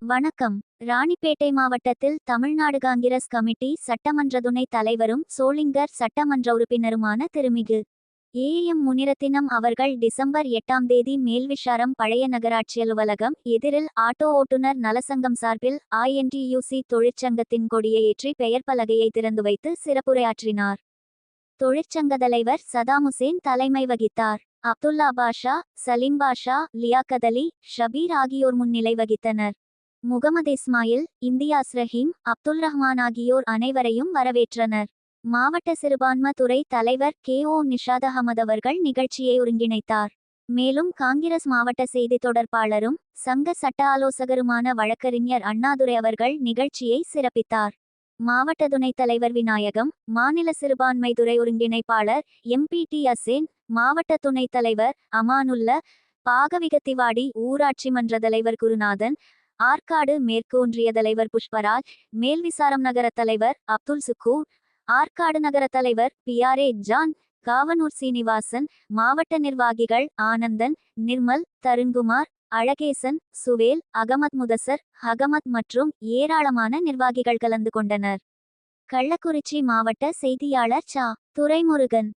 வணக்கம். ராணிப்பேட்டை மாவட்டத்தில் தமிழ்நாடு காங்கிரஸ் கமிட்டி சட்டமன்ற துணைத் தலைவரும் சோளிங்கர் சட்டமன்ற உறுப்பினருமான திருமிகு ஏஎம் முனிரத்தினம் அவர்கள் டிசம்பர் 8ஆம் தேதி மேல்விஷாரம் பழைய நகராட்சி அலுவலகம் எதிரில் ஆட்டோ ஓட்டுநர் நலசங்கம் சார்பில் INTUC தொழிற்சங்கத்தின் கொடியை ஏற்றி பெயர் பலகையை திறந்து வைத்து சிறப்புரையாற்றினார். தொழிற்சங்க தலைவர் சதாம் ஹுசேன் தலைமை வகித்தார். அப்துல்லா பாஷா, சலீம் பாஷா, லியாக்கத் அலி, ஷபீர் ஆகியோர் முன்னிலை வகித்தனர். முகமது இஸ்மாயில், இந்தியாஸ் ரஹீம், அப்துல் ரஹ்மான் ஆகியோர் அனைவரையும் வரவேற்றனர். மாவட்ட சிறுபான்மை துறை தலைவர் KO நிஷாத் அகமது அவர்கள் நிகழ்ச்சியை ஒருங்கிணைத்தார். மேலும் காங்கிரஸ் மாவட்ட செய்தி தொடர்பாளரும் சங்க சட்ட ஆலோசகருமான வழக்கறிஞர் அண்ணாதுரை அவர்கள் நிகழ்ச்சியை சிறப்பித்தார். மாவட்ட துணைத் தலைவர் விநாயகம், மாநில சிறுபான்மை துறை ஒருங்கிணைப்பாளர் MPT அசேன், மாவட்ட துணைத் தலைவர் அமானுல்ல, பாகவிகத்திவாடி ஊராட்சி மன்ற தலைவர் குருநாதன், ஆற்காடு மேற்கு ஒன்றிய தலைவர் புஷ்பராஜ், மேல்விசாரம் நகர தலைவர் அப்துல் சுக்கூர், ஆற்காடு நகர தலைவர் PRA ஜான், காவனூர் சீனிவாசன், மாவட்ட நிர்வாகிகள் ஆனந்தன், நிர்மல், தருண்குமார், அழகேசன், சுவேல், அகமத் முதசர், அகமத் மற்றும் ஏராளமான நிர்வாகிகள் கலந்து கொண்டனர். கள்ளக்குறிச்சி மாவட்ட செய்தியாளர் துரைமுருகன்.